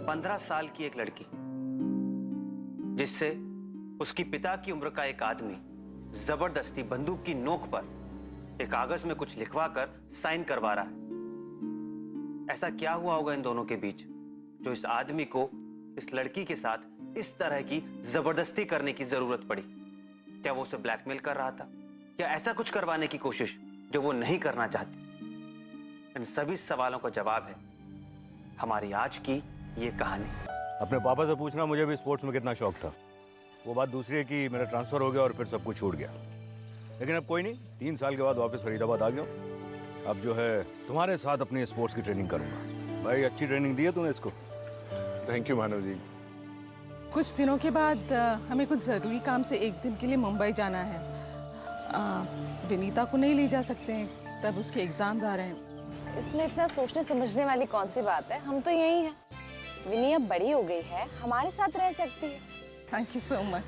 15 साल की एक लड़की, जिससे उसकी पिता की उम्र का एक आदमी जबरदस्ती बंदूक की नोक पर एक कागज में कुछ लिखवा कर साइन करवा रहा है। ऐसा क्या हुआ होगा इन दोनों के बीच जो इस आदमी को इस लड़की के साथ इस तरह की जबरदस्ती करने की जरूरत पड़ी? क्या वो उसे ब्लैकमेल कर रहा था या ऐसा कुछ करवाने की कोशिश जो वो नहीं करना चाहती? इन सभी सवालों का जवाब है हमारी आज की ये कहानी। अपने पापा से पूछना मुझे भी स्पोर्ट्स में कितना शौक था। वो बात दूसरी है कि मेरा ट्रांसफर हो गया और फिर सब कुछ छूट गया। लेकिन अब कोई नहीं, 3 साल के बाद वापस फरीदाबाद आ गया। अब जो है तुम्हारे साथ अपनी स्पोर्ट्स की ट्रेनिंग करूंगा। भाई अच्छी ट्रेनिंग दी है तूने इसको। थैंक यू मानव जी। कुछ दिनों के बाद हमें कुछ ज़रूरी काम से एक दिन के लिए मुंबई जाना है। विनीता को नहीं ले जा सकते हैं, तब उसके एग्जाम्स आ रहे हैं। इसमें इतना सोचने समझने वाली कौन सी बात है? हम तो यही हैं। विनी अब बड़ी हो गई है, हमारे साथ रह सकती है। Thank you so much.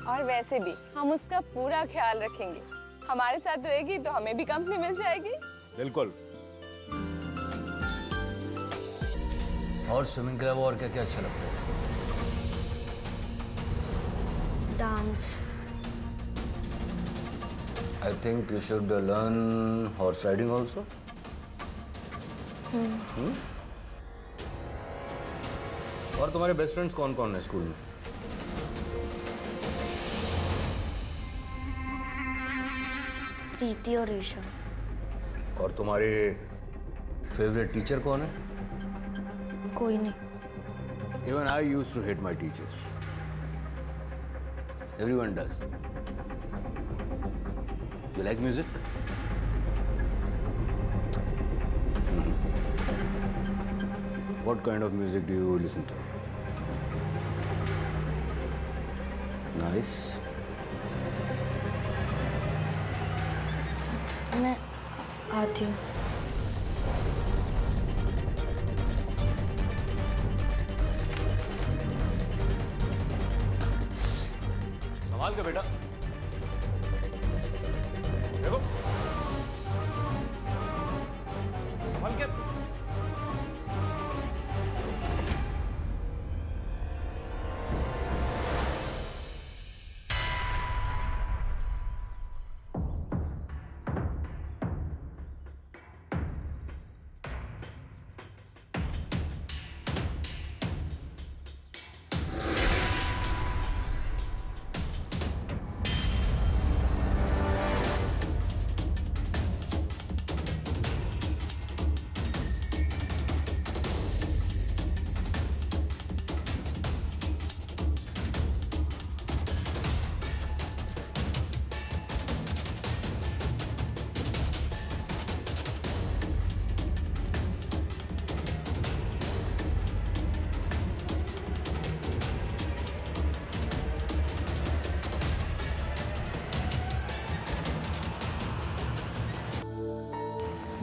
और वैसे भी हम उसका पूरा ख्याल रखेंगे। हमारे साथ रहेगी तो हमें भी कंपनी मिल जाएगी। बिल्कुल। और स्विमिंग के अलावा और क्या क्या अच्छा लगता है? Dance. I think you should learn horse riding also. और तुम्हारे बेस्ट फ्रेंड्स कौन कौन है स्कूल में? प्रीति और ईशा। और तुम्हारे फेवरेट टीचर कौन है? कोई नहीं। Even I used to hate my teachers. Everyone does. You like music? What kind of music do you listen to? Nice. मैं आती हूँ। संभाल के बेटा। देखो संभाल के।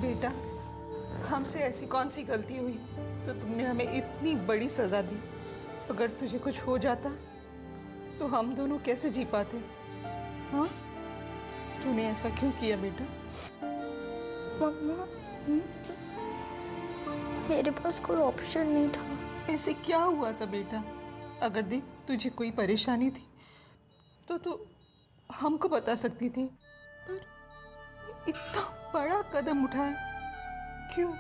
बेटा, हमसे ऐसी कौन सी गलती हुई तो तुमने हमें इतनी बड़ी सजा दी? अगर तुझे कुछ हो जाता तो हम दोनों कैसे जी पाते? हाँ, तूने ऐसा क्यों किया बेटा? मम्मा, मेरे पास कोई ऑप्शन नहीं था। ऐसे क्या हुआ था बेटा? अगर देख तुझे कोई परेशानी थी तो तू हमको बता सकती थी, पर इतना बड़ा कदम उठाया क्यों?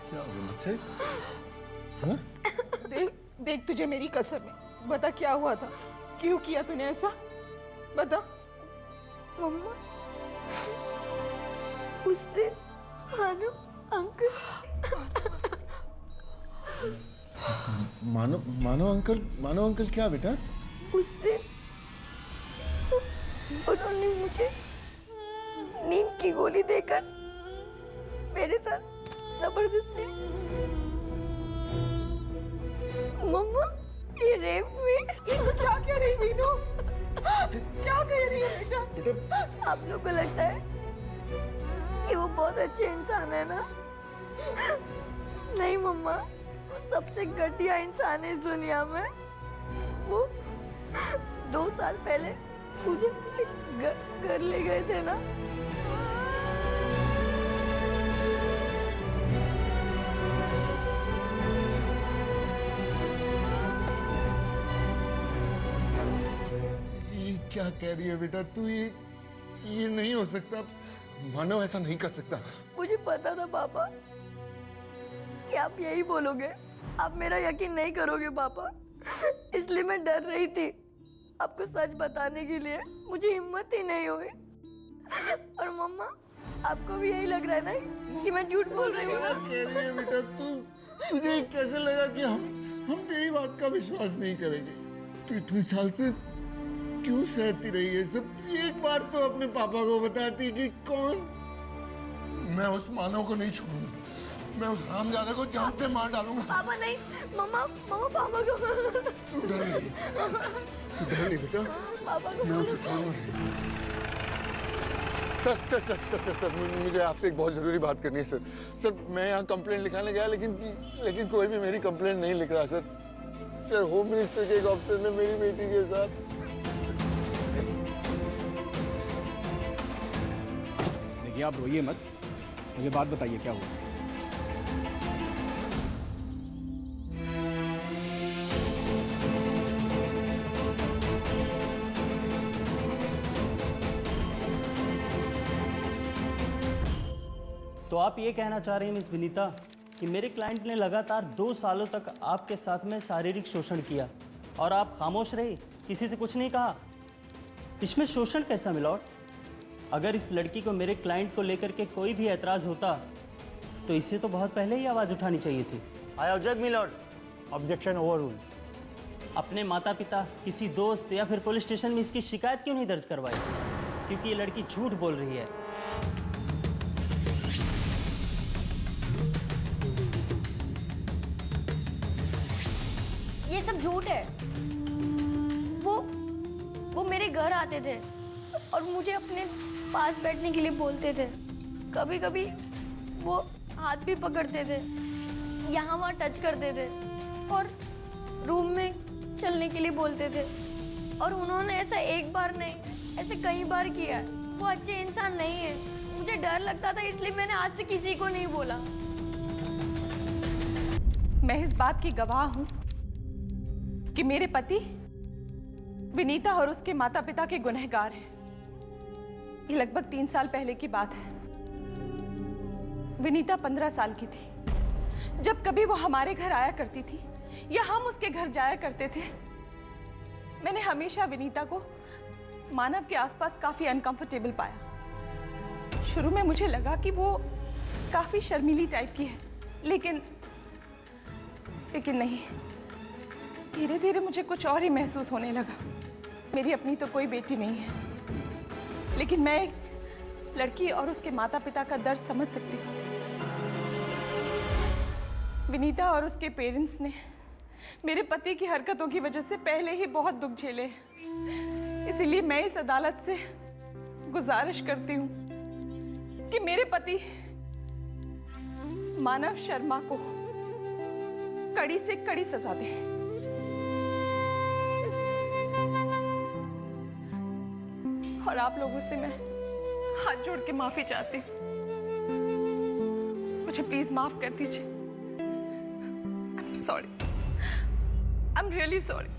क्या हुआ बच्चे? हाँ? देख तुझे मेरी कसम है, बता क्या हुआ था? क्यों किया तूने ऐसा? बता। मम्मा, उस दिन मानो अंकल मानो अंकल क्या बेटा? उस दिन उन्होंने मुझे नींद की गोली देकर मेरे साथ जबरदस्ती। मम्मा, ये रेप में। क्या कह रही मीनू? क्या कह रही है बेटा? आप लोग को लगता है कि वो बहुत अच्छे इंसान है ना? नहीं मम्मा, वो सबसे घटिया इंसान है इस दुनिया में। वो 2 साल पहले मुझे घर ले गए थे ना, क्या कह रही है बेटा तू? ये नहीं हो सकता। मानव ऐसा नहीं कर सकता। मुझे पता था पापा कि आप यही बोलोगे। आप मेरा यकीन नहीं करोगे पापा, इसलिए मैं डर रही थी। आपको सच बताने के लिए मुझे हिम्मत ही नहीं हुई। और मम्मा, आपको भी यही लग रहा है ना कि मैं झूठ बोल रही हूँ? क्या कह रही है बेटा तू? तुझे कैसे लगा कि हम तेरी बात का विश्वास नहीं करेंगे? तू इतने साल से क्यों सहती रही है सब? एक बार तो अपने पापा को बताती कि कौन। मैं उस मानव को नहीं छोड़ूंगा। मैं उस हरामजादे को जान से मार डालूंगा। पापा नहीं, मम्मा पापा को। तू डर नहीं बेटा। पापा को मैं उसे छोड़ूंगा नहीं। सर, मुझे आपसे एक बहुत जरूरी बात करनी है सर। सर, मैं यहाँ कंप्लेंट लिखाने गया लेकिन कोई भी मेरी कंप्लेंट नहीं लिख रहा सर। सर, होम मिनिस्टर के एक ऑफिसर ने मेरी बेटी के साथ। देखिए, आप रोइए मत, मुझे बात बताइए क्या हुआ। तो आप ये कहना चाह रही हैं मिस विनीता कि मेरे क्लाइंट ने लगातार 2 सालों तक आपके साथ में शारीरिक शोषण किया और आप खामोश रही, किसी से कुछ नहीं कहा? इसमें शोषण कैसा मिलॉर्ड? अगर इस लड़की को मेरे क्लाइंट को लेकर के कोई भी ऐतराज़ होता तो इसे तो बहुत पहले ही आवाज़ उठानी चाहिए थी। I object milord. Objection overruled. अपने माता पिता, किसी दोस्त या फिर पुलिस स्टेशन में इसकी शिकायत क्यों नहीं दर्ज करवाई? क्योंकि ये लड़की झूठ बोल रही है। ये सब झूठ है। वो मेरे घर आते थे और मुझे अपने पास बैठने के लिए बोलते थे। कभी कभी वो हाथ भी पकड़ते थे, यहाँ वहाँ टच करते थे और रूम में चलने के लिए बोलते थे। और उन्होंने ऐसा एक बार नहीं, ऐसे कई बार किया है। वो अच्छे इंसान नहीं है। मुझे डर लगता था, इसलिए मैंने आज तक किसी को नहीं बोला। मैं इस बात की गवाह हूं कि मेरे पति विनीता और उसके माता पिता के गुनहगार हैं। ये लगभग 3 साल पहले की बात है। विनीता 15 साल की थी। जब कभी वो हमारे घर आया करती थी या हम उसके घर जाया करते थे, मैंने हमेशा विनीता को मानव के आसपास काफी अनकंफर्टेबल पाया। शुरू में मुझे लगा कि वो काफी शर्मीली टाइप की है, लेकिन नहीं, धीरे धीरे मुझे कुछ और ही महसूस होने लगा। मेरी अपनी तो कोई बेटी नहीं है, लेकिन मैं एक लड़की और उसके माता पिता का दर्द समझ सकती हूँ। विनीता और उसके पेरेंट्स ने मेरे पति की हरकतों की वजह से पहले ही बहुत दुख झेले। इसीलिए मैं इस अदालत से गुजारिश करती हूँ कि मेरे पति मानव शर्मा को कड़ी से कड़ी सजा दे। और आप लोगों से मैं हाथ जोड़ के माफी चाहती हूँ। मुझे प्लीज माफ कर दीजिए। I am sorry. I am really sorry.